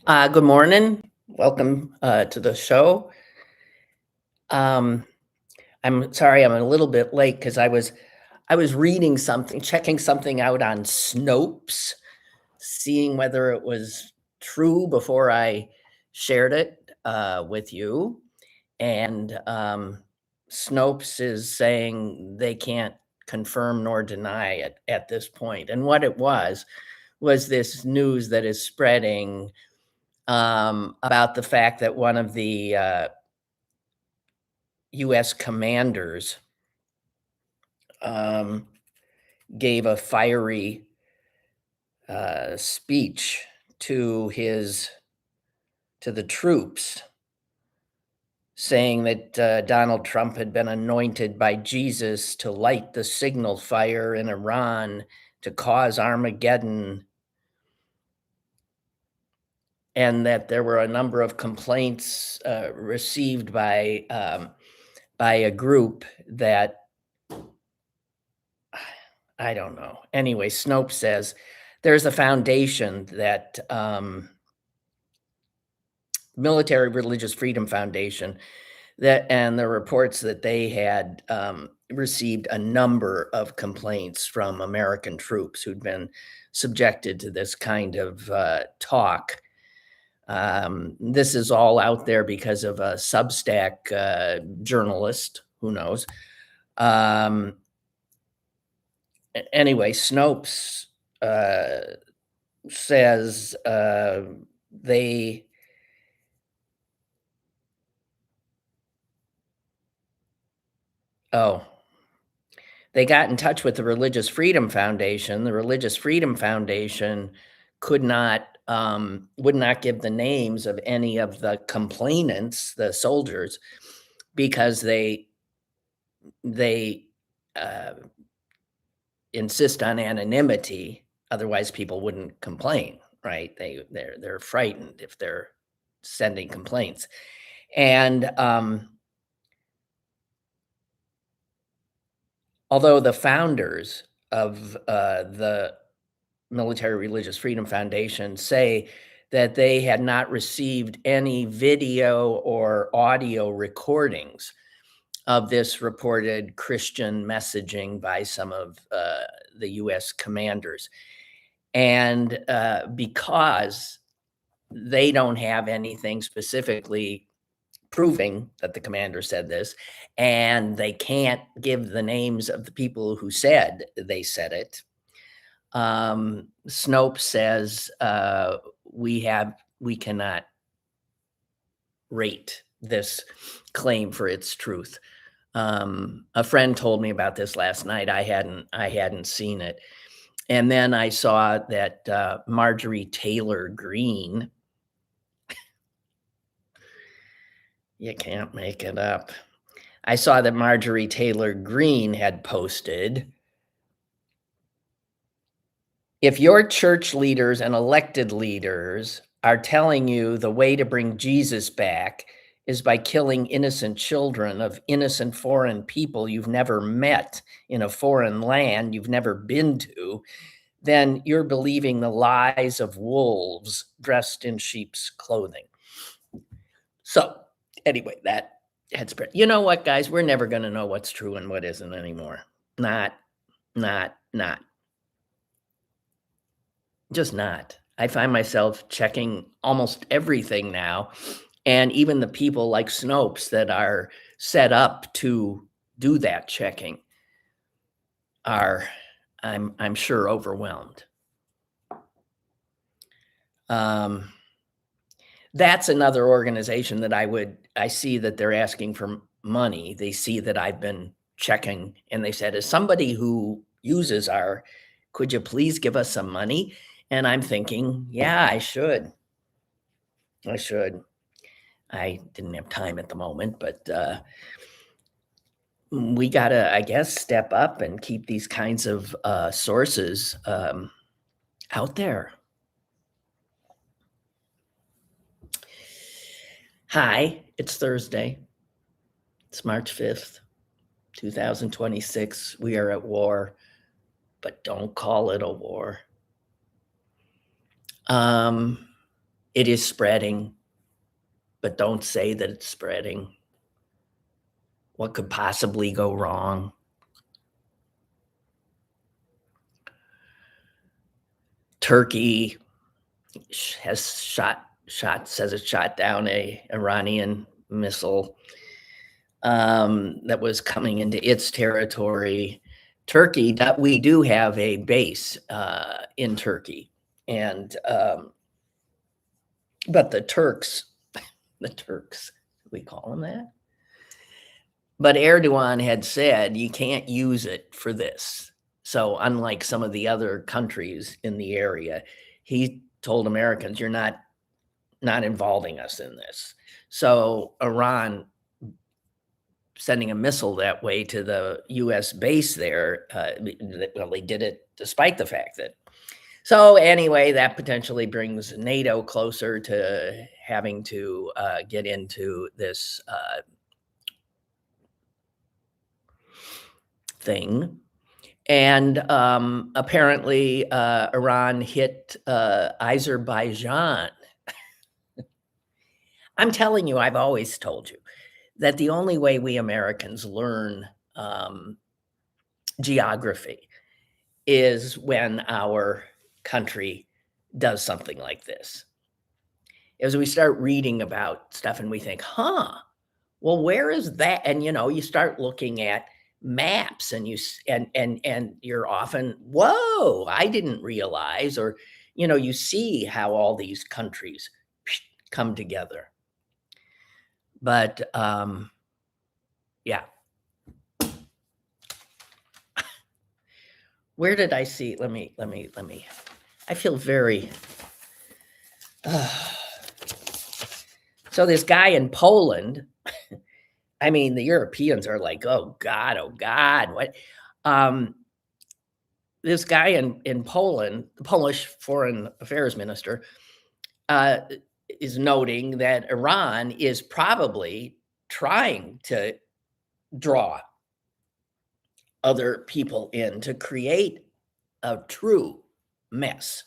Good morning. Welcome to the show. Um, I'm sorry I'm a little bit late because I was reading something, checking something out on Snopes, seeing whether it was true before I shared it with you. And Snopes is saying they can't confirm nor deny it at this point. And what it was this news that is spreading about the fact that one of the U.S. commanders um, gave a fiery speech to his to the troops, saying that Donald Trump had been anointed by Jesus to light the signal fire in Iran to cause Armageddon, and that there were a number of complaints received by a group that I don't know. Anyway, Snopes says there's a foundation that Military Religious Freedom Foundation that, and the reports that they had received a number of complaints from American troops who'd been subjected to this kind of talk. This is all out there because of a Substack journalist. Who knows? Um, anyway, Snopes uh, says they oh they got in touch with the Religious Freedom Foundation. The Religious Freedom Foundation could not would not give the names of any of the complainants, the soldiers, because they uh, insist on anonymity. Otherwise, people wouldn't complain, right? They're frightened if they're sending complaints, and although the founders of the Military Religious Freedom Foundation say that they had not received any video or audio recordings of this reported Christian messaging by some of the US commanders. And because they don't have anything specifically proving that the commander said this, and they can't give the names of the people who said they said it. Snopes says we cannot rate this claim for its truth. A friend told me about this last night. I hadn't seen it, and then I saw that Marjorie Taylor Greene. You can't make it up. I saw that Marjorie Taylor Greene had posted, if your church leaders and elected leaders are telling you the way to bring Jesus back is by killing innocent children of innocent foreign people you've never met in a foreign land you've never been to, then you're believing the lies of wolves dressed in sheep's clothing. So, anyway, that had spread. You know what, guys? We're never going to know what's true and what isn't anymore. Not. Just not. I find myself checking almost everything now, and even the people like Snopes that are set up to do that checking are, I'm sure, overwhelmed. Um, that's another organization that I see that they're asking for money. They see that I've been checking, and they said, as somebody who uses our, could you please give us some money? And I'm thinking, yeah, I should. I didn't have time at the moment, but we gotta, I guess, step up and keep these kinds of sources out there. Hi, it's Thursday. It's March 5th, 2026. We are at war, but don't call it a war. Um, It is spreading, but don't say that it's spreading. What could possibly go wrong? Turkey says it shot down a Iranian missile that was coming into its territory. Turkey, we do have a base in Turkey, and but the Turks, we call them that. But Erdogan had said you can't use it for this. So unlike some of the other countries in the area, he told Americans, you're not involving us in this. So Iran sending a missile that way to the U.S. base there, well, they did it despite the fact that. So anyway, that potentially brings NATO closer to having to get into this thing. And apparently Iran hit Azerbaijan. I'm telling you, I've always told you that the only way we Americans learn geography is when our country does something like this. As we start reading about stuff and we think, well, where is that? And, you start looking at maps and you're often, whoa, I didn't realize, or, you see how all these countries come together. But, yeah. Where did I see? Let me, I feel very, so this guy in Poland, I mean, the Europeans are like, oh God, what? This guy in Poland, the Polish foreign affairs minister, is noting that Iran is probably trying to draw other people in to create a true mess.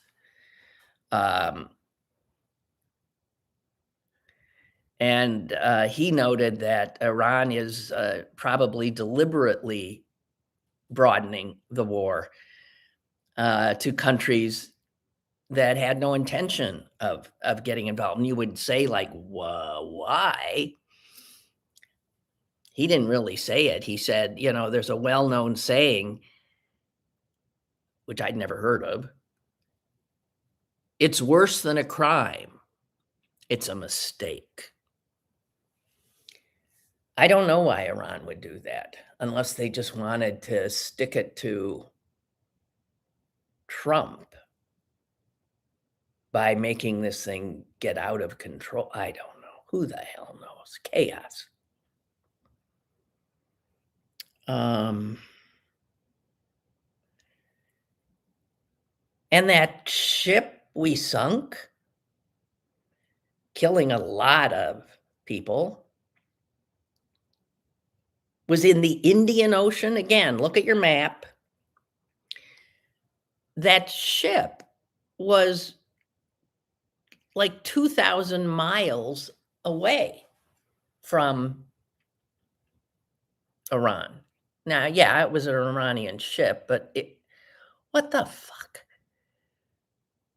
And he noted that Iran is probably deliberately broadening the war to countries that had no intention of getting involved. And you would say, like, why? He didn't really say it. He said, there's a well-known saying, which I'd never heard of. It's worse than a crime. It's a mistake. I don't know why Iran would do that, unless they just wanted to stick it to Trump by making this thing get out of control. I don't know. Who the hell knows? Chaos. And that ship we sunk, killing a lot of people, was in the Indian Ocean. Again, look at your map. That ship was like 2,000 miles away from Iran. Now, yeah, it was an Iranian ship, but what the fuck?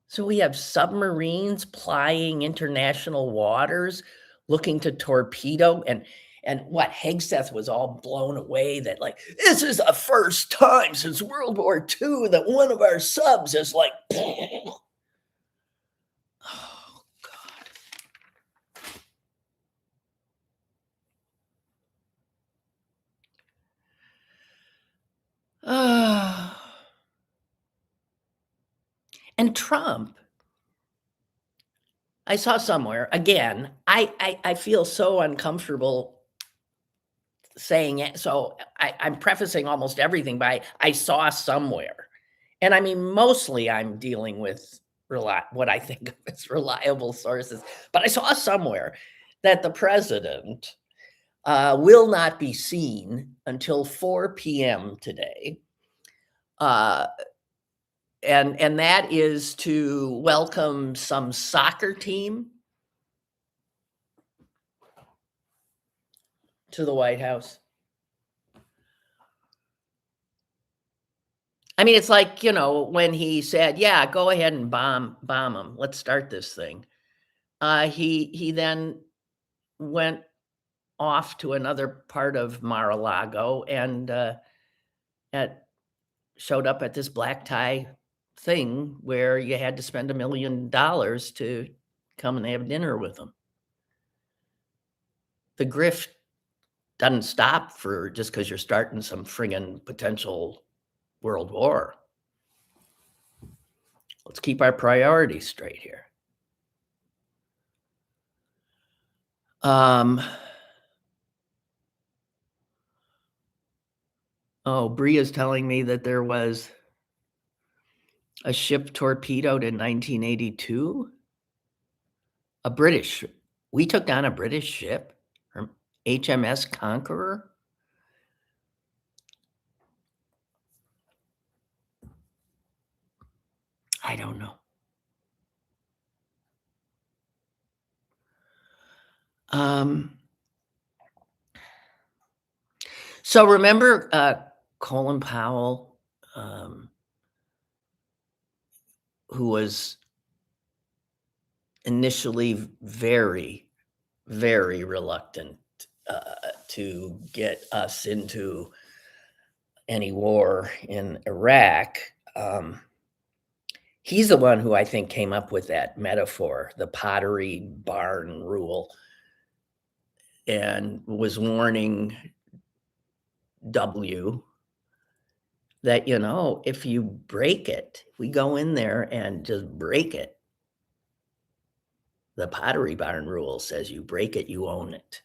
So we have submarines plying international waters, looking to torpedo, and what, Hegseth was all blown away that, like, this is the first time since World War II that one of our subs is like, oh, God. And Trump, I saw somewhere, again, I feel so uncomfortable saying it. So I'm prefacing almost everything by I saw somewhere. And I mean, mostly I'm dealing with what I think of as reliable sources. But I saw somewhere that the president will not be seen until 4 p.m. today. and that is to welcome some soccer team to the White House. I mean, it's like, when he said, "Yeah, go ahead and bomb them. Let's start this thing." He then went off to another part of Mar-a-Lago and, at showed up at this black tie thing where you had to spend $1,000,000 to come and have dinner with him. The grift doesn't stop for just because 'cause you're starting some friggin' potential world war. Let's keep our priorities straight here. Um, Bree is telling me that there was a ship torpedoed in 1982. A British We took down a British ship from HMS Conqueror? I don't know. Um, so remember, Colin Powell, who was initially very, very reluctant, to get us into any war in Iraq. He's the one who I think came up with that metaphor, the pottery barn rule, and was warning W that, if you break it, we go in there and just break it. The pottery barn rule says you break it, you own it.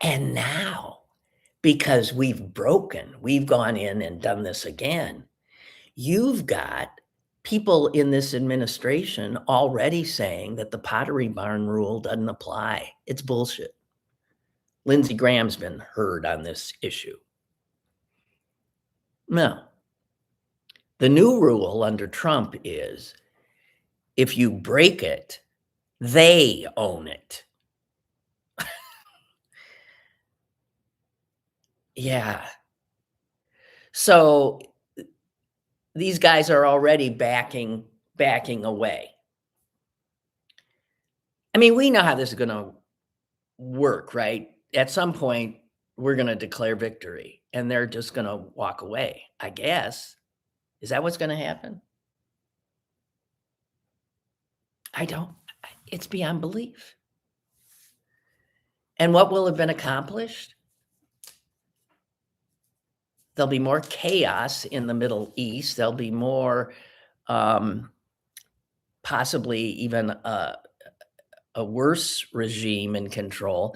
And now, because we've gone in and done this again, you've got people in this administration already saying that the pottery barn rule doesn't apply. It's bullshit. Lindsey Graham's been heard on this issue. No. The new rule under Trump is if you break it, they own it. Yeah. So these guys are already backing away. I mean, we know how this is gonna work, right? At some point, we're gonna declare victory, and they're just gonna walk away, I guess. Is that what's gonna happen? I don't It's beyond belief. And what will have been accomplished? There'll be more chaos in the Middle East. There'll be more, possibly even a worse regime in control.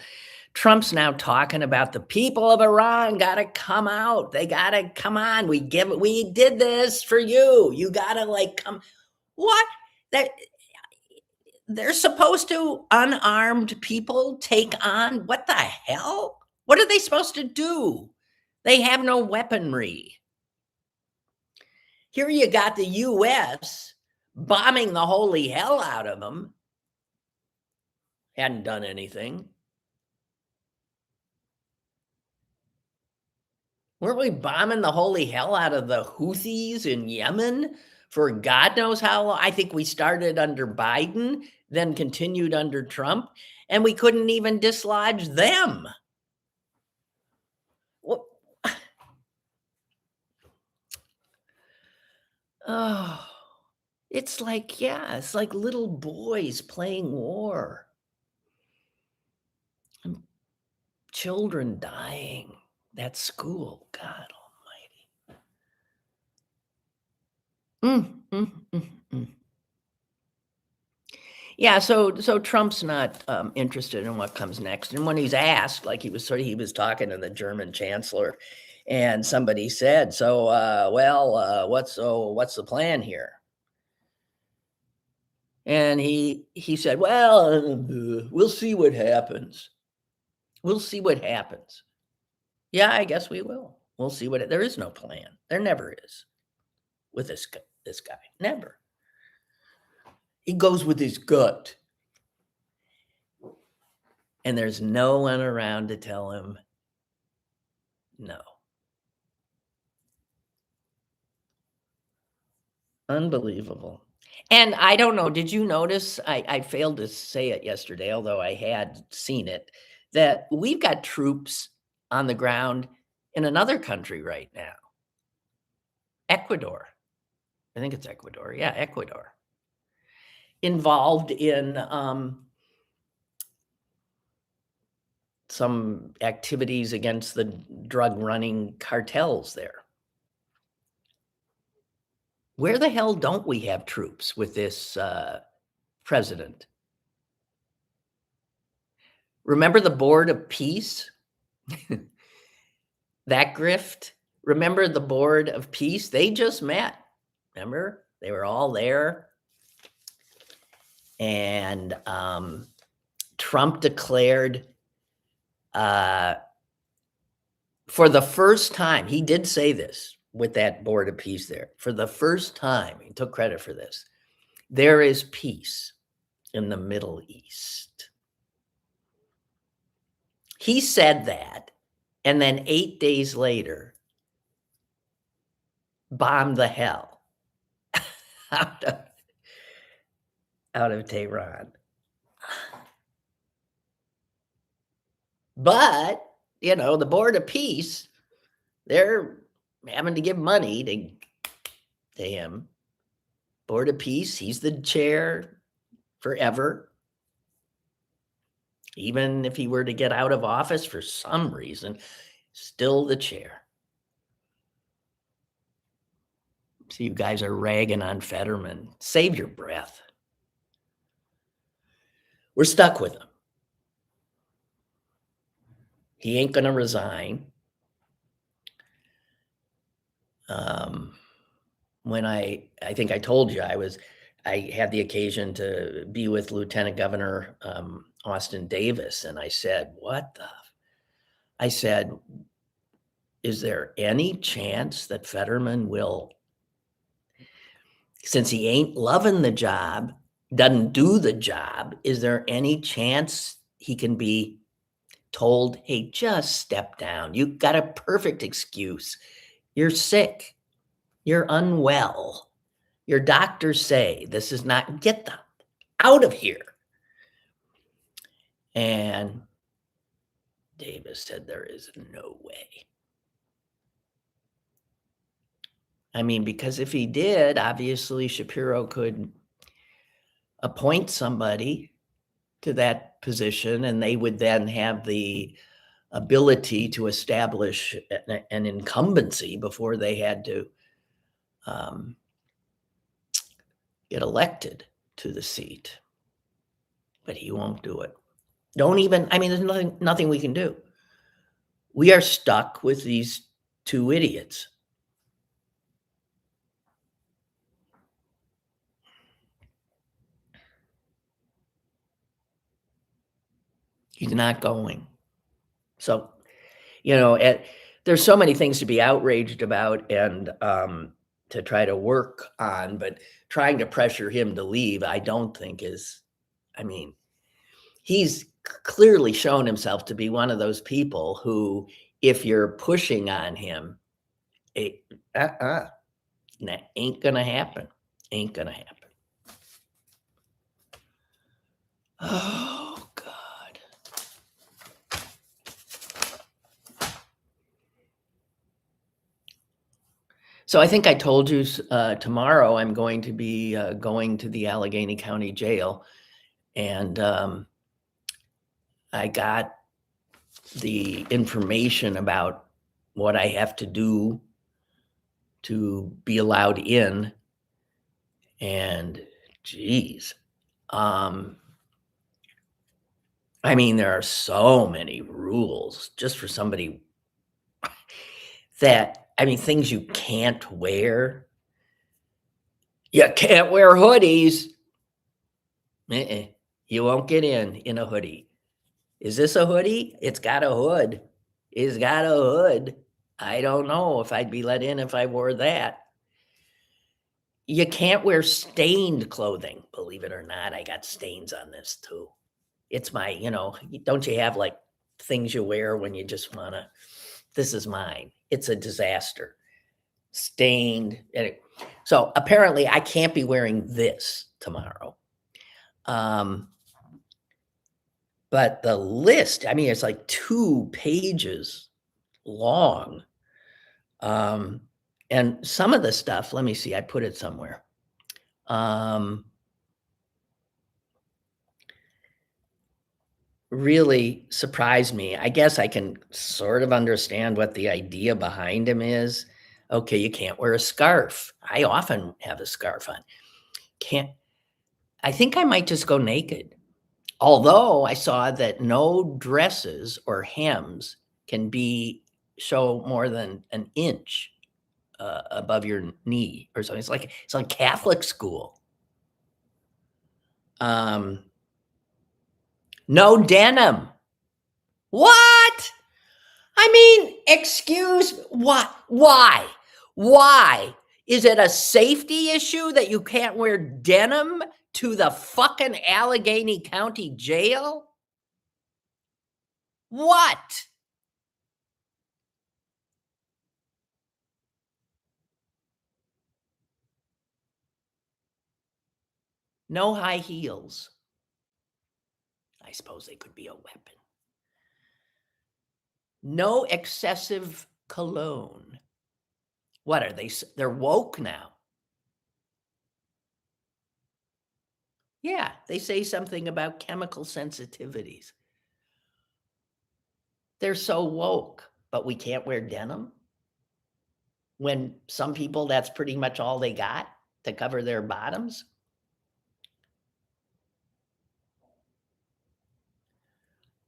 Trump's now talking about the people of Iran gotta come out. They gotta come on. We did this for you. You gotta come. What? That they're supposed to unarmed people take on? What the hell? What are they supposed to do? They have no weaponry. Here you got the US bombing the holy hell out of them. Hadn't done anything. Weren't we bombing the holy hell out of the Houthis in Yemen for God knows how long? I think we started under Biden, then continued under Trump, and we couldn't even dislodge them. Well, oh, it's like little boys playing war. And children dying at school. God almighty. Yeah, so Trump's not interested in what comes next. And when he's asked, like he was talking to the German chancellor, and somebody said, "So, what's the plan here?" And he said, "Well, we'll see what happens. We'll see what happens." Yeah, I guess we will. We'll see there is no plan. There never is. with this guy. Never. He goes with his gut. And there's no one around to tell him no. Unbelievable. And I don't know, did you notice, I failed to say it yesterday, although I had seen it, that we've got troops on the ground in another country right now, Ecuador. I think it's Ecuador. Yeah, Ecuador. Involved in some activities against the drug running cartels there. Where the hell don't we have troops with this president? Remember the Board of Peace? That grift? Remember the Board of Peace? They just met. Remember? They were all there. And Trump declared for the first time, he did say this with that Board of Peace there. For the first time, he took credit for this. There is peace in the Middle East. He said that, and then 8 days later, bombed the hell out of Tehran. But, the Board of Peace, they're having to give money to him. Board of Peace, he's the chair forever. Even if he were to get out of office for some reason, still the chair. So you guys are ragging on Fetterman. Save your breath. We're stuck with him. He ain't going to resign. When I think I told you, I had the occasion to be with Lieutenant Governor Austin Davis, and I said, I said, is there any chance that Fetterman will, since he ain't loving the job, doesn't do the job, is there any chance he can be told, hey, just step down. You got a perfect excuse. You're sick. You're unwell. Your doctors say this is not, get them out of here. And Davis said there is no way. I mean, because if he did, obviously Shapiro could appoint somebody to that position, and they would then have the ability to establish an incumbency before they had to get elected to the seat. But he won't do it. There's nothing we can do. We are stuck with these two idiots. He's not going. So, there's so many things to be outraged about and to try to work on, but trying to pressure him to leave, I don't think he's clearly shown himself to be one of those people who, if you're pushing on him, that ain't gonna happen. Ain't gonna happen. Oh, God. So I think I told you tomorrow I'm going to be going to the Allegheny County Jail, and I got the information about what I have to do to be allowed in, and geez, there are so many rules just for somebody that, things you can't wear. You can't wear hoodies. You won't get in a hoodie. Is this a hoodie? It's got a hood. It's got a hood. I don't know if I'd be let in if I wore that. You can't wear stained clothing, believe it or not. I got stains on this too. It's my, don't you have like things you wear when you just wanna this is mine. It's a disaster. Stained. So apparently I can't be wearing this tomorrow. Um, but the list, I mean, it's like 2 pages long. Um, and some of the stuff, let me see, I put it somewhere. Um, really surprised me. I guess I can sort of understand what the idea behind him is. Okay, you can't wear a scarf. I often have a scarf on. Can't I think I might just go naked. Although I saw that no dresses or hems can be show more than an inch above your knee or something. It's like Catholic school. Um, no denim. What? I mean, excuse what? Why? Why? Is it a safety issue that you can't wear denim to the fucking Allegheny County Jail? What? No high heels. I suppose they could be a weapon. No excessive cologne. What are they? They're woke now. Yeah, they say something about chemical sensitivities. They're so woke, but we can't wear denim when some people that's pretty much all they got to cover their bottoms.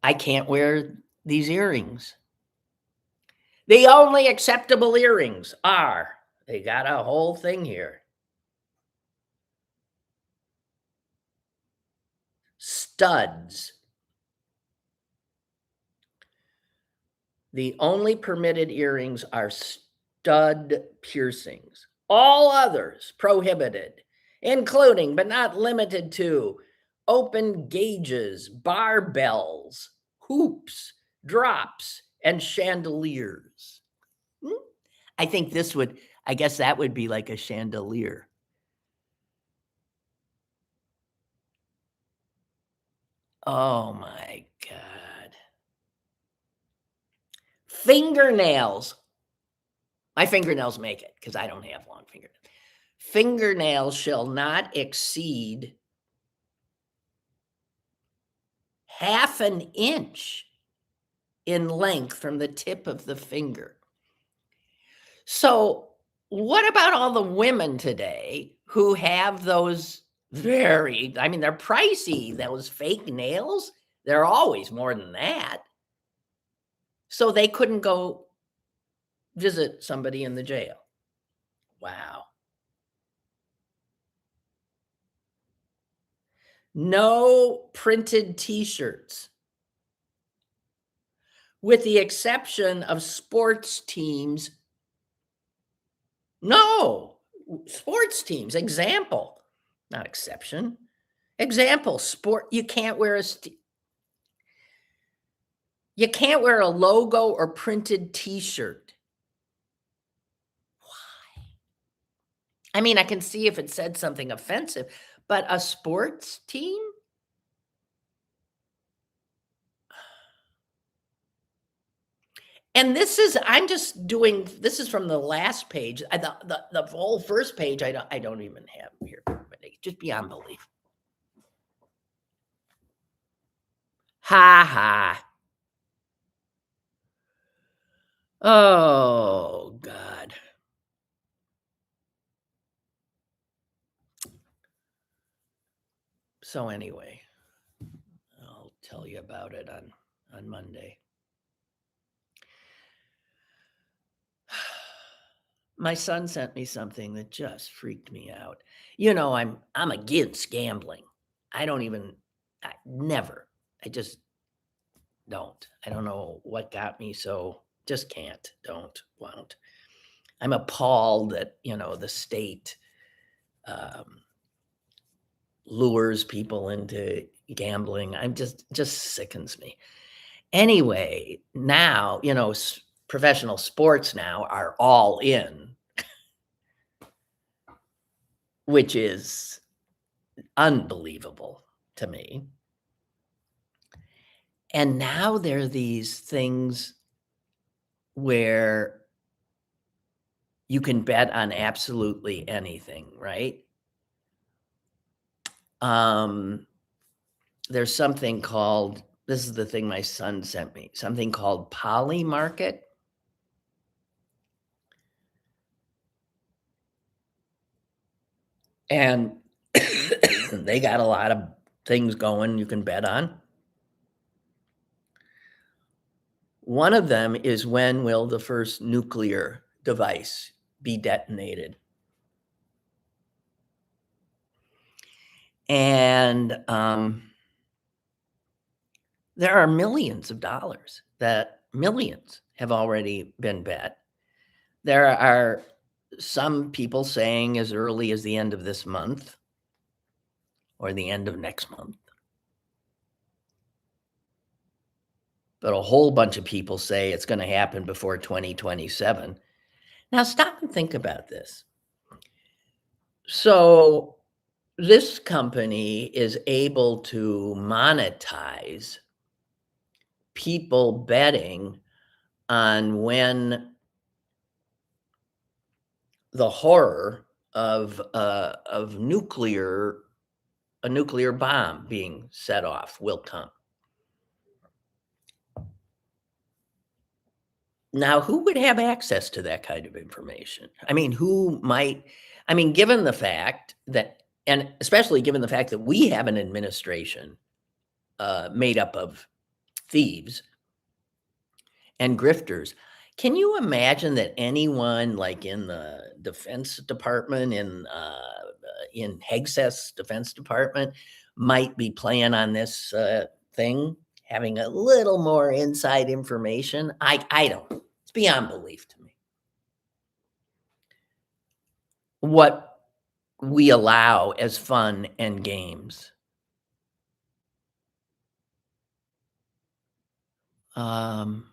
I can't wear these earrings. The only acceptable earrings are, they got a whole thing here. Studs. The only permitted earrings are stud piercings. All others prohibited, including but not limited to open gauges, barbells, hoops, drops, and chandeliers. Hmm? I think I guess that would be like a chandelier. Oh my God. Fingernails. My fingernails make it because I don't have long fingernails. Fingernails shall not exceed half an inch in length from the tip of the finger. So, what about all the women today who have those I mean, they're pricey, those fake nails? They're always more than that. So they couldn't go visit somebody in the jail. Wow. No printed t-shirts, with the exception of sports teams. No, sports teams. Example, not exception. Example, sport. You can't wear a logo or printed T-shirt. I mean, I can see if it said something offensive, but a sports team? And this is from the last page. The whole first page, I don't even have here, but it's just beyond belief. Ha ha. Oh, God. So anyway, I'll tell you about it on Monday. My son sent me something that just freaked me out. I'm against gambling. I don't even I never. I just don't. I don't know what got me so just can't, don't, won't. I'm appalled that, the state um, lures people into gambling. I'm just sickens me. Anyway, now, professional sports now are all in, which is unbelievable to me. And now there are these things where you can bet on absolutely anything, right? Um, there's something called, this is the thing my son sent me, something called Poly Market. And they got a lot of things going you can bet on. One of them is, when will the first nuclear device be detonated? And there are millions of dollars that millions have already been bet. There are some people saying as early as the end of this month or the end of next month. But a whole bunch of people say it's going to happen before 2027. Now stop and think about this. So this company is able to monetize people betting on when the horror of a nuclear bomb being set off will come. Now, who would have access to that kind of information? I mean, given the fact that, and especially given the fact that we have an administration made up of thieves and grifters, can you imagine that anyone like in the Defense Department, in Hegseth's Defense Department, might be playing on this thing, having a little more inside information? I don't. It's beyond belief to me what we allow as fun and games. Um,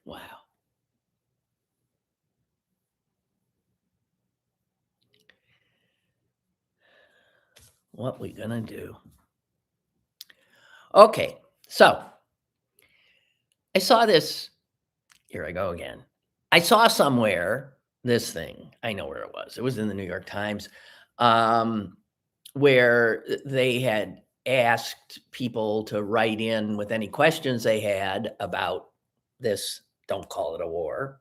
wow. What we gonna do? Okay, so I saw this. Here I go again. I saw somewhere this thing. I know where it was. It was in the New York Times, where they had asked people to write in with any questions they had about this. Don't call it a war.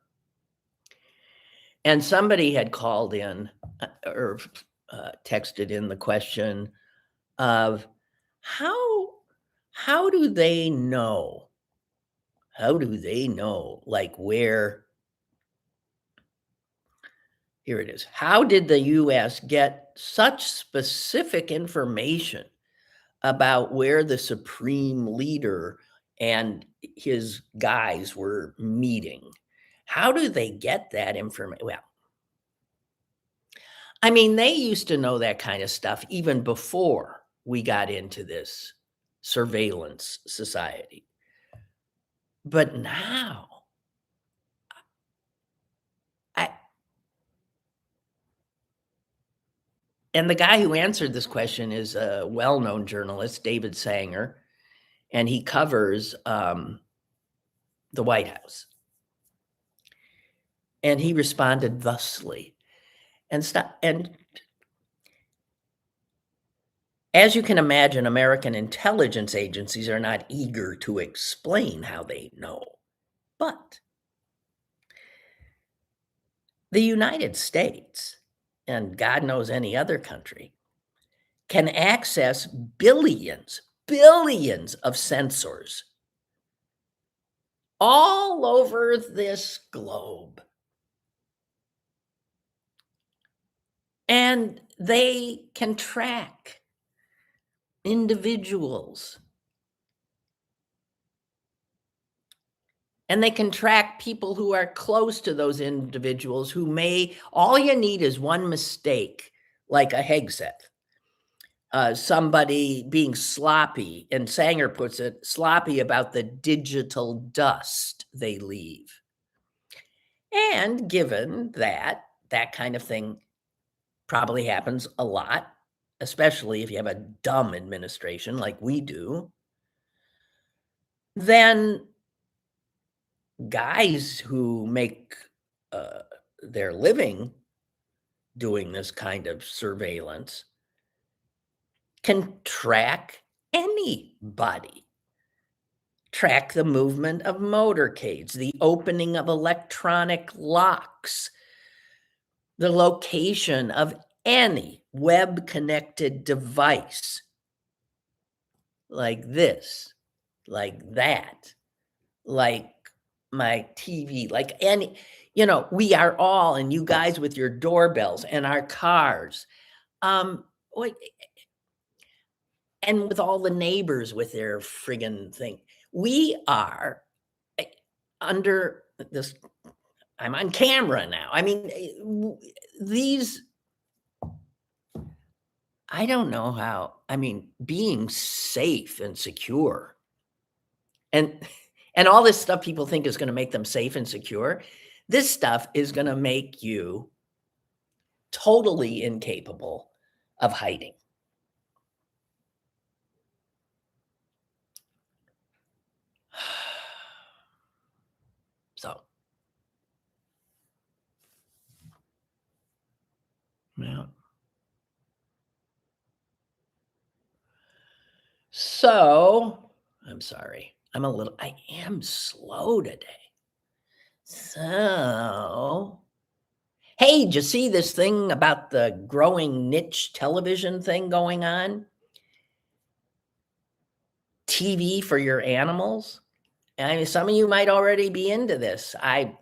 And somebody had called in or texted in the question of how do they know? How do they know, like, where? Here it is. How did the US get such specific information about where the supreme leader and his guys were meeting? How do they get that information? Well, I mean, they used to know that kind of stuff even before we got into this surveillance society. But now, I and the guy who answered this question is a well-known journalist, David Sanger, and he covers the White House. And he responded thusly, and as you can imagine, American intelligence agencies are not eager to explain how they know. But the United States, and God knows any other country, can access billions of sensors all over this globe. And they can track individuals And they can track people who are close to those individuals who all you need is one mistake, like a Hegseth. Somebody being sloppy, and Sanger puts it, sloppy about the digital dust they leave. And given that that kind of thing probably happens a lot, especially if you have a dumb administration like we do, then guys who make their living doing this kind of surveillance can track anybody, track the movement of motorcades, the opening of electronic locks, the location of any web-connected device, like this, like that, like my TV, like any, we are all, and you guys with your doorbells and our cars, wait, and with all the neighbors with their friggin' thing. We are under this, I'm on camera now. I mean, these, I don't know how, being safe and secure and all this stuff people think is going to make them safe and secure. This stuff is going to make you totally incapable of hiding. So, yeah. So, I'm sorry. I am slow today. So, hey, did you see this thing about the growing niche television thing going on? TV for your animals? Some of you might already be into this. There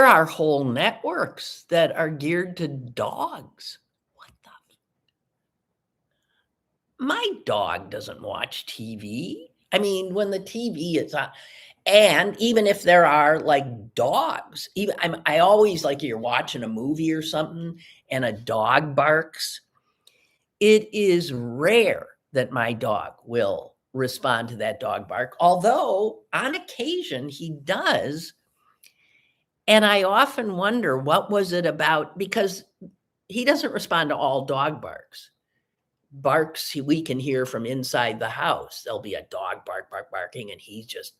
are whole networks that are geared to dogs. What the? My dog doesn't watch TV. When the TV is on, and even if there are like dogs, I always, like, you're watching a movie or something and a dog barks. It is rare that my dog will respond to that dog bark, although on occasion he does. And I often wonder, what was it about? Because he doesn't respond to all dog barks. We can hear from inside the house. There'll be a dog barking, and he's just,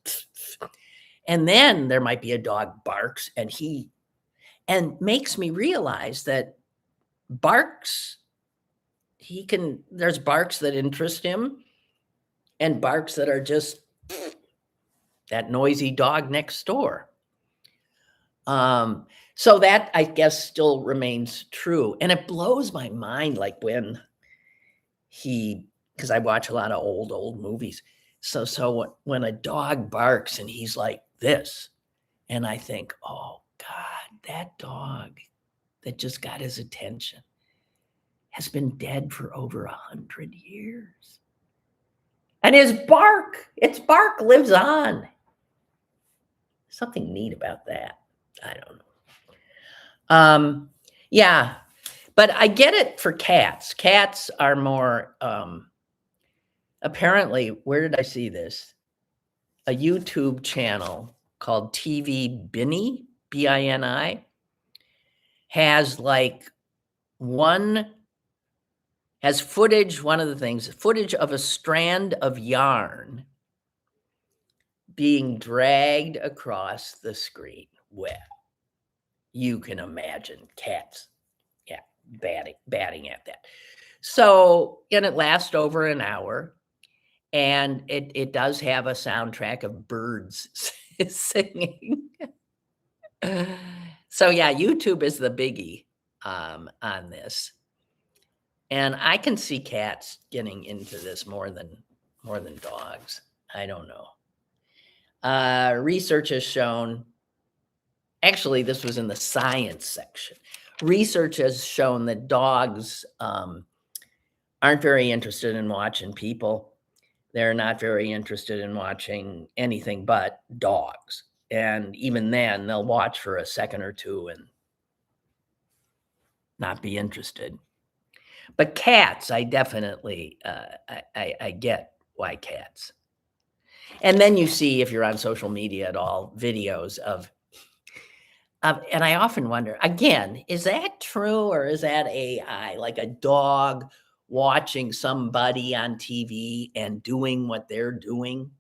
and then there might be a dog barks, and makes me realize that barks, there's barks that interest him and barks that are just that noisy dog next door. So that, I guess, still remains true. And it blows my mind, like when because I watch a lot of old movies. So when a dog barks and he's like this, and I think, oh God, that dog that just got his attention has been dead for over 100 years. And its bark lives on. Something neat about that. I don't know. Yeah, but I get it for cats. Cats are more, apparently, where did I see this? A YouTube channel called TV Bini, Bini, has footage, footage of a strand of yarn being dragged across the screen. Well, you can imagine cats, yeah, batting at that. So, and it lasts over an hour, and it does have a soundtrack of birds singing. So yeah, YouTube is the biggie on this. And I can see cats getting into this more than dogs. I don't know. Research has shown, actually, this was in the science section. Research has shown that dogs aren't very interested in watching people. they're not very interested in watching anything but dogs. And even then, they'll watch for a second or two and not be interested. But cats, I definitely, I get why cats. And then you see, if you're on social media at all, videos of, and I often wonder, again, is that true or is that AI? Like a dog watching somebody on TV and doing what they're doing?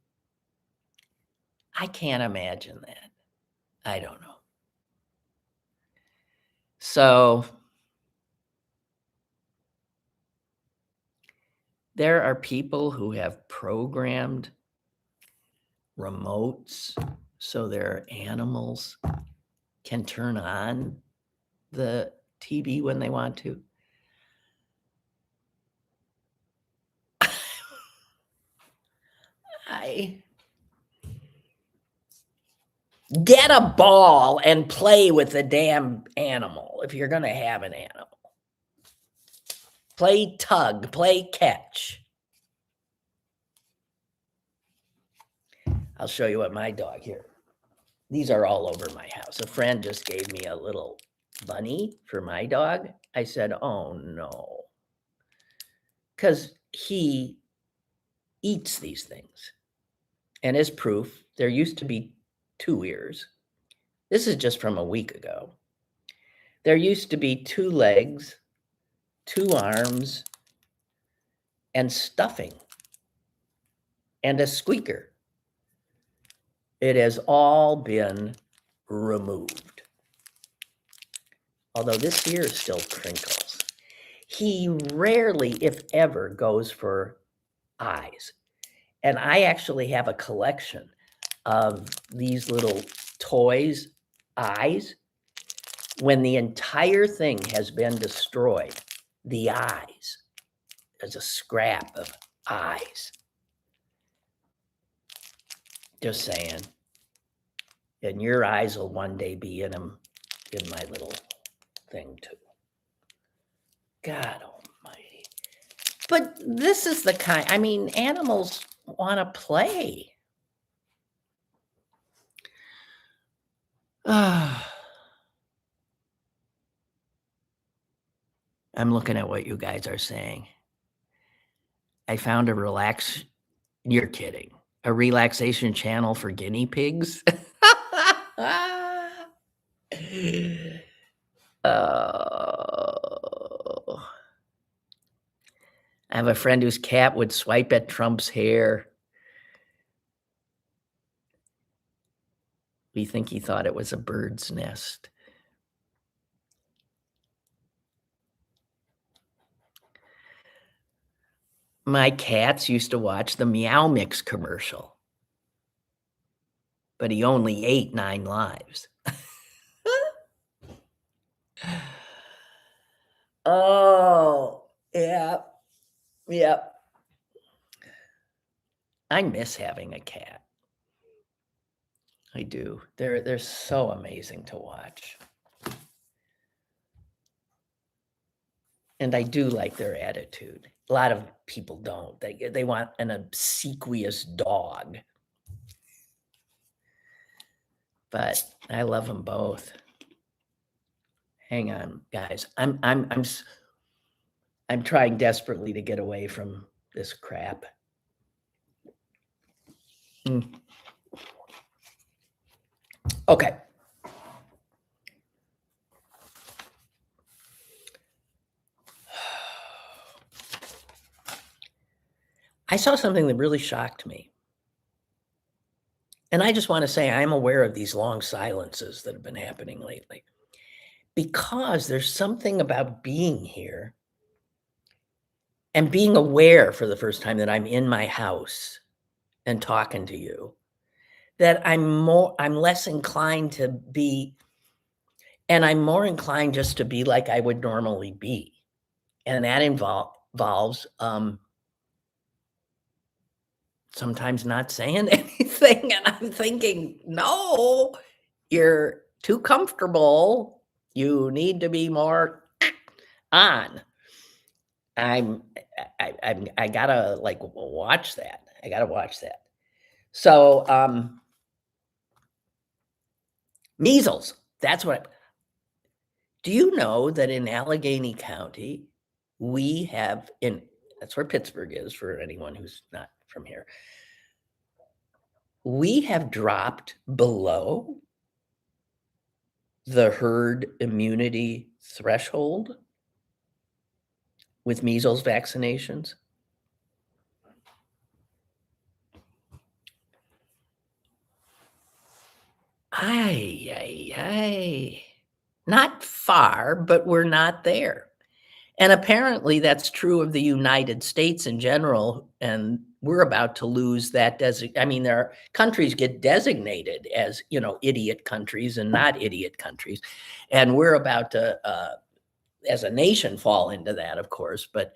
I can't imagine that. I don't know. So there are people who have programmed remotes so their animals can turn on the TV when they want to. I get a ball and play with the damn animal if you're going to have an animal. Play tug, play catch. I'll show you what my dog here. These are all over my house. A friend just gave me a little bunny for my dog. I said, oh no. Because he eats these things. And as proof, there used to be 2 ears. This is just from a week ago. There used to be 2 legs, 2 arms, and stuffing, and a squeaker. It has all been removed. Although this ear still crinkles. He rarely, if ever, goes for eyes. And I actually have a collection of these little toys, eyes. When the entire thing has been destroyed, the eyes, there's a scrap of eyes. Just saying. And your eyes will one day be in them, in my little thing too. God almighty. But this is the kind, I mean, animals want to play. I'm looking at what you guys are saying. I found you're kidding. A relaxation channel for guinea pigs? Oh. I have a friend whose cat would swipe at Trump's hair. We think he thought it was a bird's nest. My cats used to watch the Meow Mix commercial, but he only ate 9 lives. Oh, yeah. Yep. I miss having a cat. I do. They're so amazing to watch. And I do like their attitude. A lot of people don't. They want an obsequious dog. But I love them both. Hang on, guys. I'm trying desperately to get away from this crap. Okay. I saw something that really shocked me. And I just want to say I'm aware of these long silences that have been happening lately. Because there's something about being here and being aware for the first time that I'm in my house and talking to you, that I'm less inclined to be, and I'm more inclined just to be like I would normally be. And that involves sometimes not saying anything. And I'm thinking, no, you're too comfortable. You need to be more on. I gotta like watch that. I got to watch that. So, measles. That's what. Do you know that in Allegheny County, we have in that's where Pittsburgh is for anyone who's not from here. We have dropped below the herd immunity threshold with measles vaccinations. Ay, ay, ay. Not far, but we're not there. And apparently that's true of the United States in general, and we're about to lose that I mean, there are countries get designated as, idiot countries and not idiot countries, and we're about to, as a nation, fall into that, of course, but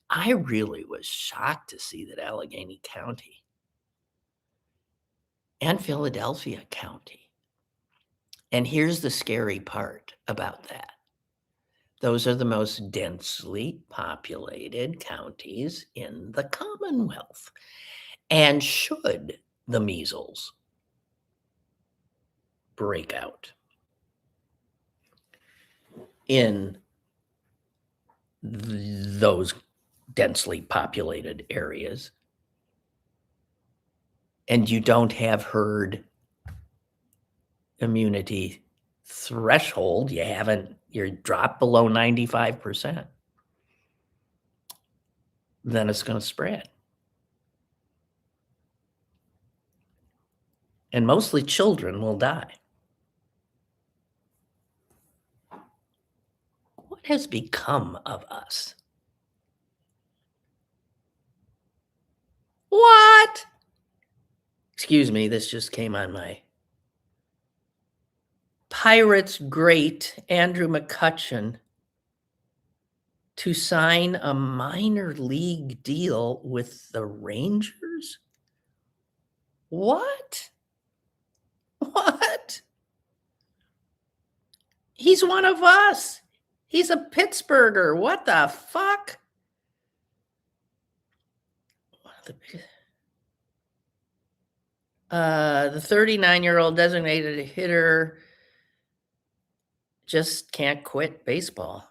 I really was shocked to see that Allegheny County and Philadelphia County, and here's the scary part about that. Those are the most densely populated counties in the Commonwealth. And should the measles break out in those densely populated areas, and you don't have herd immunity threshold, you're dropped below 95%, then it's going to spread. And mostly children will die. What has become of us? What? Excuse me, this just came on my Pirates great Andrew McCutchen to sign a minor league deal with the Rangers? What? What? He's one of us. He's a Pittsburgher. What the fuck? The 39-year-old designated hitter just can't quit baseball.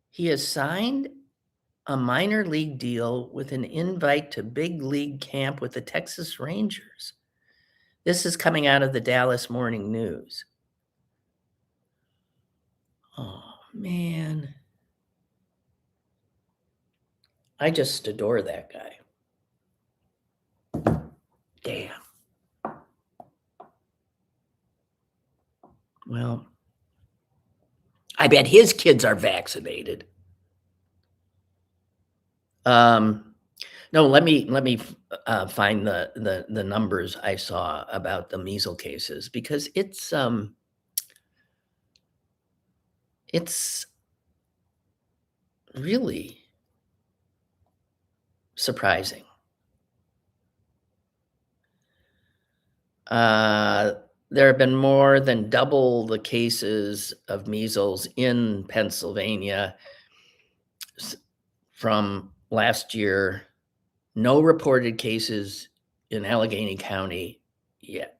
He has signed a minor league deal with an invite to big league camp with the Texas Rangers. This is coming out of the Dallas Morning News. Oh, man. I just adore that guy. Damn. Well, I bet his kids are vaccinated. No, let me find the numbers I saw about the measles cases, because it's really surprising. There have been more than double the cases of measles in Pennsylvania from last year. No reported cases in Allegheny County yet.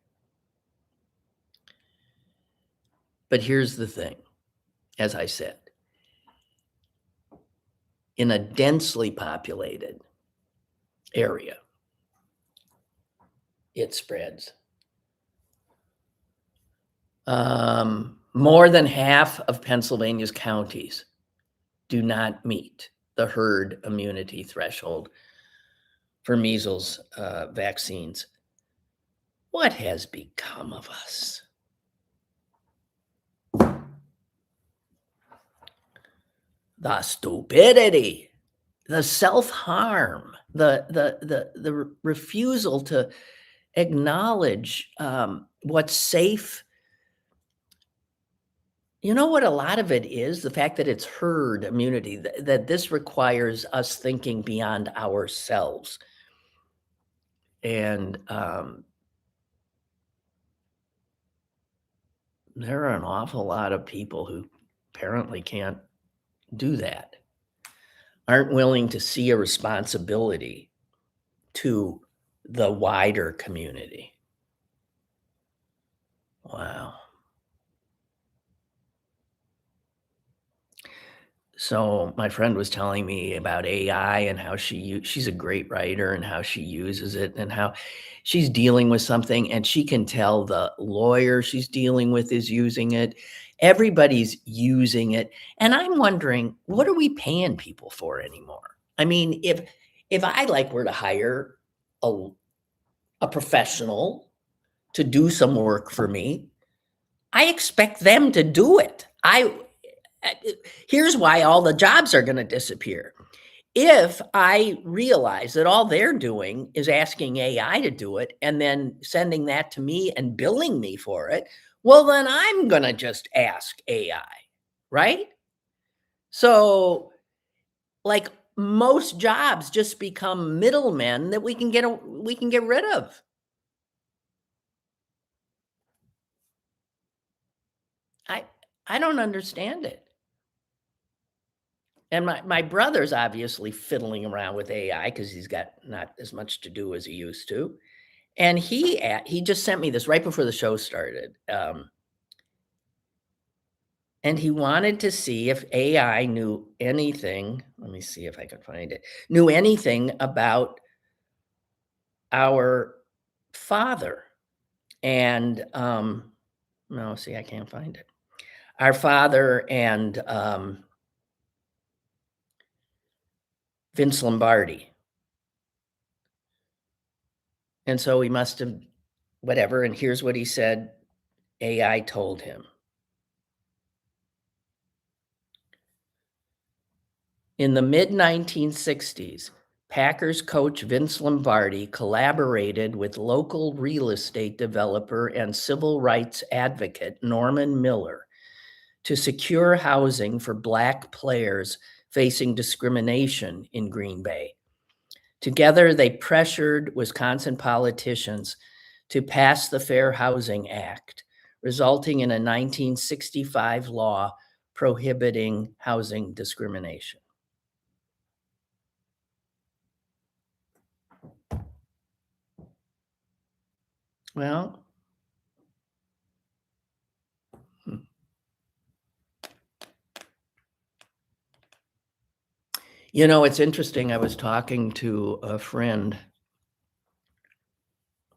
But here's the thing, as I said, in a densely populated area, it spreads. More than half of Pennsylvania's counties do not meet the herd immunity threshold for measles vaccines. What has become of us? The stupidity, the self-harm, the refusal to acknowledge what's safe. You know what a lot of it is? The fact that it's herd immunity, that this requires us thinking beyond ourselves. And there are an awful lot of people who apparently can't do that. aren't willing to see a responsibility to the wider community. Wow. So my friend was telling me about AI and how she's a great writer and how she uses it and how she's dealing with something and she can tell the lawyer she's dealing with is using it. Everybody's using it. And I'm wondering, what are we paying people for anymore? I mean, if I like were to hire a, a professional to do some work for me, I expect them to do it. Uh, Here's why all the jobs are going to disappear. If I realize that all they're doing is asking AI to do it and then sending that to me and billing me for it, well, then I'm going to just ask AI, right? So, like most jobs just become middlemen that we can get rid of. I I don't understand it. And my brother's obviously fiddling around with AI because he's got not as much to do as he used to. And he just sent me this right before the show started, and he wanted to see if AI knew anything. Let me see if I can find it. Knew anything about our father. And no, see, I can't find it. Our father and Vince Lombardi. And so he must have whatever. And here's what he said AI told him. In the mid 1960s, Packers coach Vince Lombardi collaborated with local real estate developer and civil rights advocate Norman Miller to secure housing for Black players facing discrimination in Green Bay. Together, they pressured Wisconsin politicians to pass the Fair Housing Act, resulting in a 1965 law prohibiting housing discrimination. Well, hmm. You know, it's interesting. I was talking to a friend.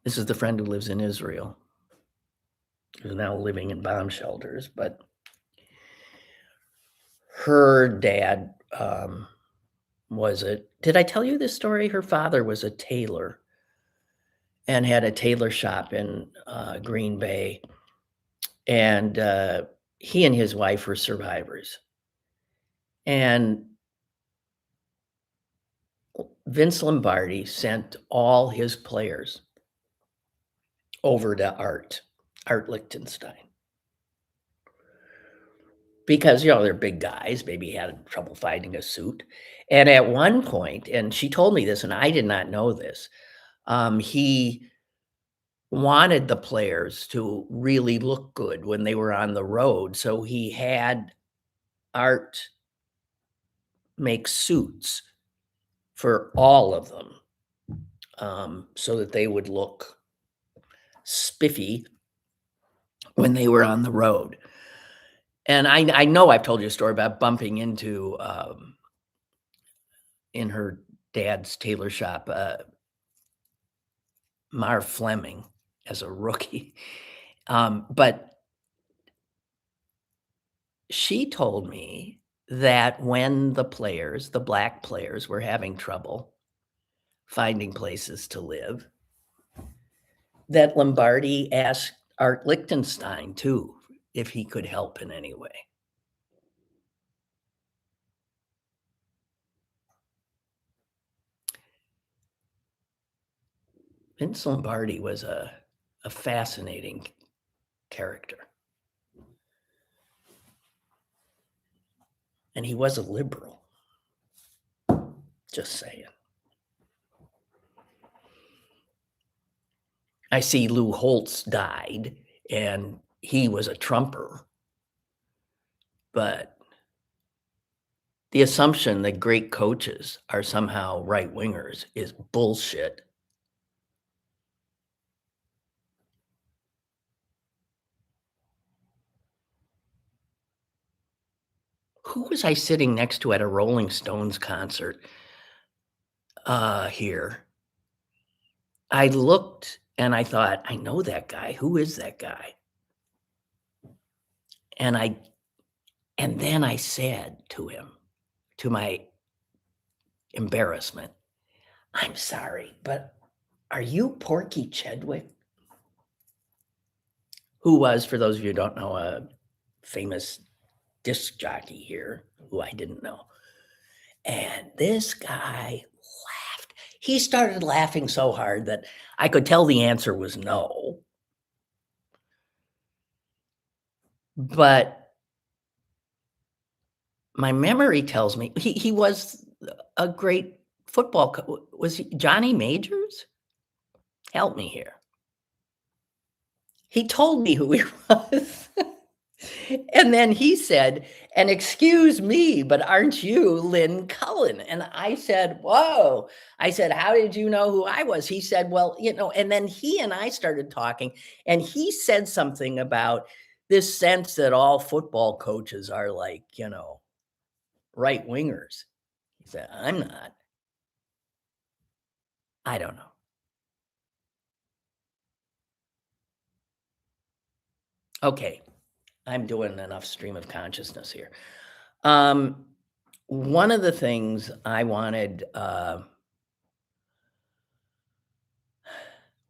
This is the friend who lives in Israel, who's now living in bomb shelters. But her dad was a, did I tell you this story? Her father was a tailor and had a tailor shop in Green Bay. And he and his wife were survivors. And Vince Lombardi sent all his players over to Art Lichtenstein. Because, they're big guys, maybe he had trouble finding a suit. And at one point, and she told me this, and I did not know this, he wanted the players to really look good when they were on the road. So he had Art make suits for all of them, so that they would look spiffy when they were on the road. And I know I've told you a story about bumping into, in her dad's tailor shop, Marv Fleming as a rookie. But she told me that when the Black players were having trouble finding places to live, that Lombardi asked Art Lichtenstein too if he could help in any way. Vince Lombardi was a fascinating character. And he was a liberal. Just saying. I see Lou Holtz died and he was a Trumper. But The assumption that great coaches are somehow right wingers is bullshit. Who was I sitting next to at a Rolling Stones concert here? I looked and I thought, I know that guy. Who is that guy? And then I said to him, to my embarrassment, I'm sorry, but are you Porky Chedwick? Who was, for those of you who don't know, a famous disc jockey here who I didn't know. And this guy laughed. He started laughing so hard that I could tell the answer was no. But my memory tells me he was a great football was he Johnny Majors? Help me here. He told me who he was. And then he said, "And excuse me, but aren't you Lynn Cullen?" And I said, "Whoa." I said, "How did you know who I was?" He said, "Well, and then he and I started talking, and he said something about this sense that all football coaches are like, right wingers. He said, "I'm not." I don't know. Okay, I'm doing enough stream of consciousness here. Um, One of the things I wanted,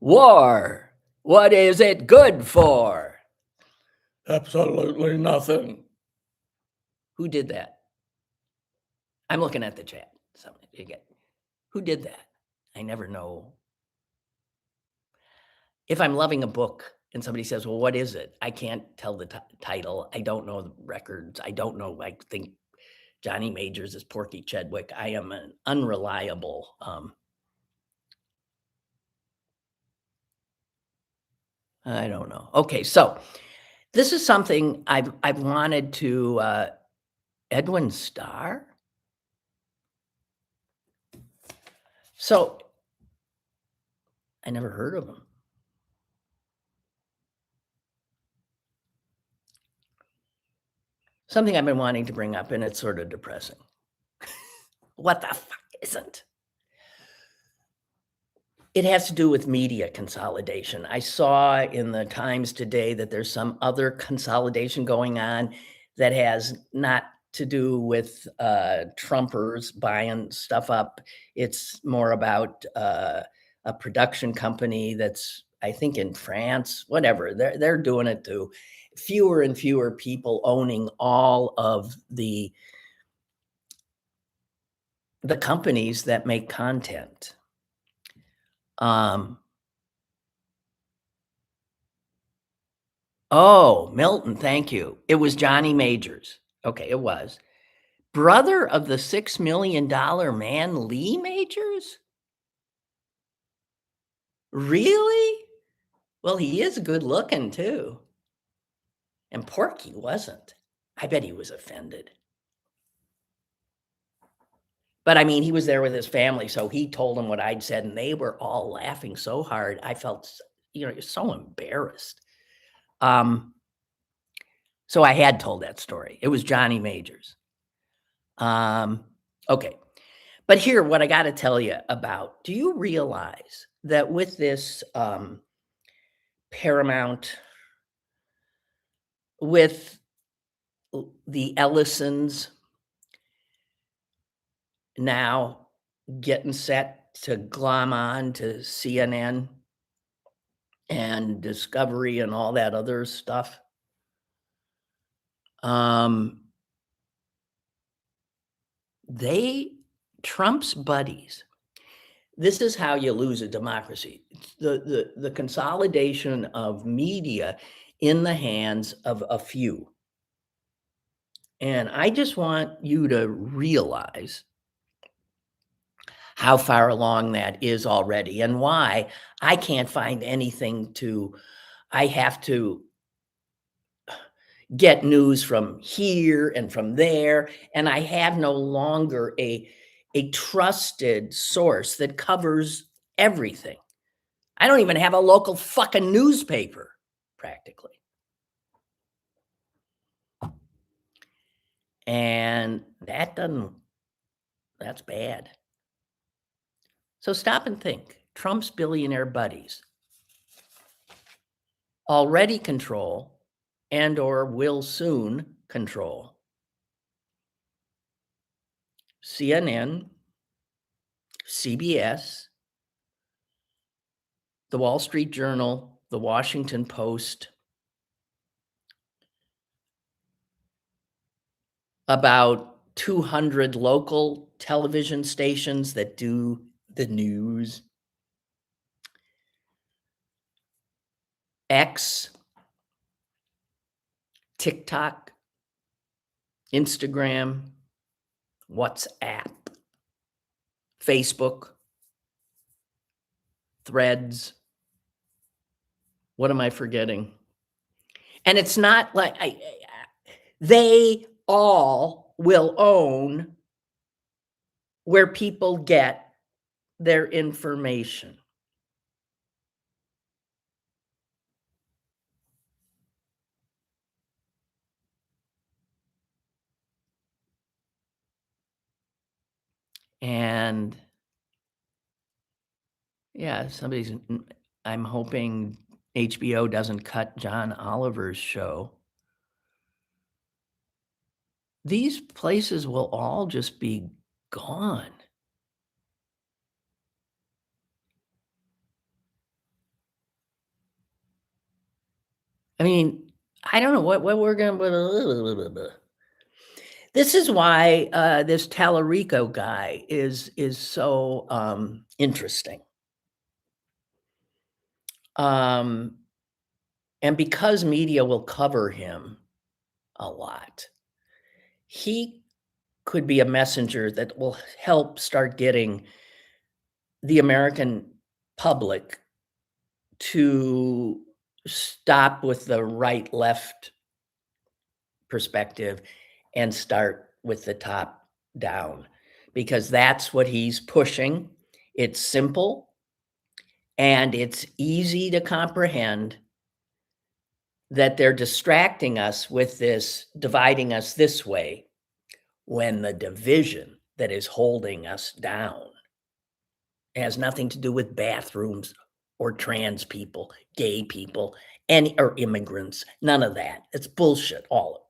war. What is it good for? Absolutely nothing. Who did that? I'm looking at the chat. Who did that? I never know. If I'm loving a book and somebody says, "Well, what is it?" I can't tell the title. I don't know the records. I don't know. I think Johnny Majors is Porky Chedwick. I am an unreliable. I don't know. Okay, so this is something I've wanted to. Edwin Starr. So I never heard of him. Something I've been wanting to bring up, and it's sort of depressing. What the fuck isn't? It has to do with media consolidation. I saw in the Times today that there's some other consolidation going on that has not to do with Trumpers buying stuff up. It's more about a production company that's, I think, in France. Whatever, they're doing it to fewer and fewer people owning all of the companies that make content. Um, Oh, Milton, thank you. It was Johnny Majors. Okay, it was. Brother of the $6 million man, Lee Majors? Really? Well, he is good looking too. And Porky wasn't. I bet he was offended. But I mean, he was there with his family, so he told them what I'd said, and they were all laughing so hard. I felt, so embarrassed. So I had told that story. It was Johnny Majors. Okay. But here, what I got to tell you about, do you realize that with this Paramount, with the Ellisons now getting set to glom on to CNN and Discovery and all that other stuff, Trump's buddies, this is how you lose a democracy. It's the consolidation of media in the hands of a few. And I just want you to realize how far along that is already and why I can't find anything I have to, get news from here and from there, and I have no longer a trusted source that covers everything. I don't even have a local fucking newspaper, practically. And that's bad. So stop and think. Trump's billionaire buddies already control and or will soon control CNN, CBS, the Wall Street Journal, the Washington Post, about 200 local television stations that do the news, X, TikTok, Instagram, WhatsApp, Facebook, Threads. What am I forgetting? And it's not like they all will own where people get their information. And yeah, I'm hoping HBO doesn't cut John Oliver's show. These places will all just be gone. I mean, I don't know what we're gonna. This is why this Talarico guy is so interesting. And because media will cover him a lot, he could be a messenger that will help start getting the American public to stop with the right left perspective and start with the top down, because that's what he's pushing. It's simple and it's easy to comprehend that they're distracting us with this, dividing us this way, when the division that is holding us down has nothing to do with bathrooms or trans people, gay people, or immigrants. None of that. It's bullshit. All of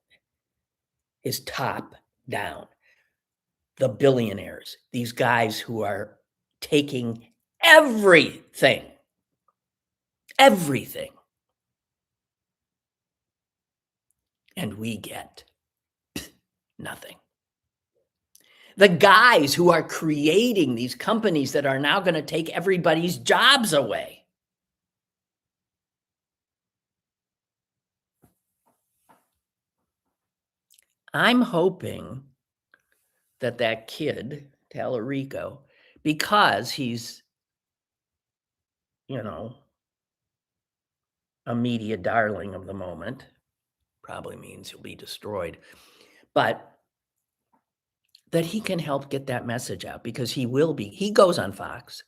it is top down. The billionaires, these guys who are taking everything, everything, and we get nothing. The guys who are creating these companies that are now going to take everybody's jobs away. I'm hoping that kid, Talarico, because he's, a media darling of the moment, probably means he'll be destroyed, but that he can help get that message out, because he goes on Fox.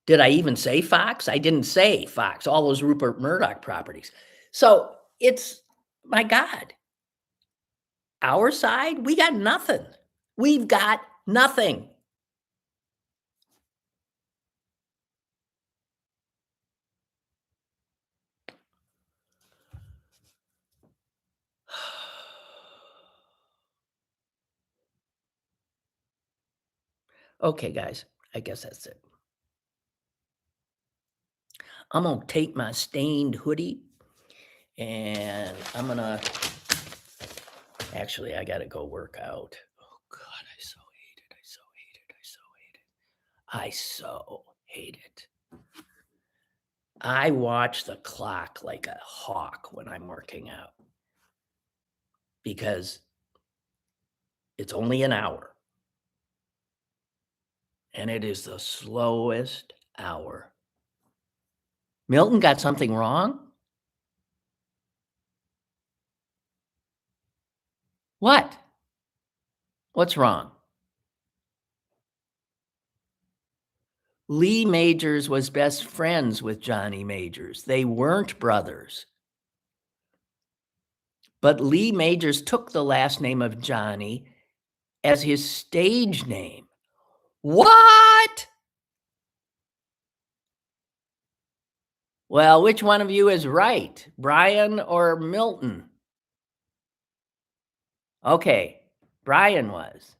Did I even say Fox? I didn't say Fox, all those Rupert Murdoch properties. So it's, my God, our side, we got nothing. We've got nothing. Okay, guys, I guess that's it. I'm gonna take my stained hoodie and actually, I gotta go work out. Oh God, I so hate it. I so hate it. I so hate it. I so hate it. I watch the clock like a hawk when I'm working out, because it's only an hour and it is the slowest hour. Milton got something wrong? What? What's wrong? Lee Majors was best friends with Johnny Majors. They weren't brothers. But Lee Majors took the last name of Johnny as his stage name. What? Well, which one of you is right, Brian or Milton? Okay, Brian was.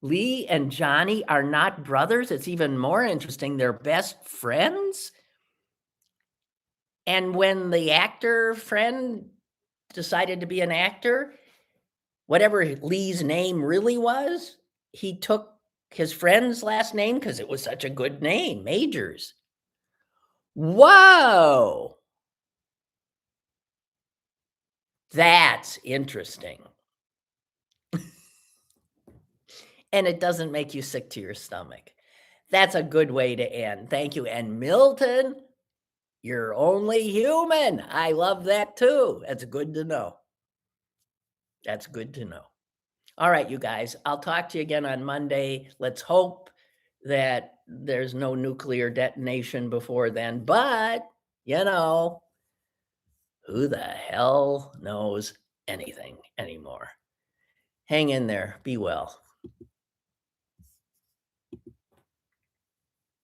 Lee and Johnny are not brothers. It's even more interesting. They're best friends. And when the actor friend decided to be an actor, whatever Lee's name really was, he took his friend's last name because it was such a good name, Majors. Whoa! That's interesting. And it doesn't make you sick to your stomach. That's a good way to end. Thank you. And Milton, you're only human. I love that too. That's good to know. That's good to know. All right, you guys, I'll talk to you again on Monday. Let's hope that there's no nuclear detonation before then. But, you know, who the hell knows anything anymore? Hang in there. Be well.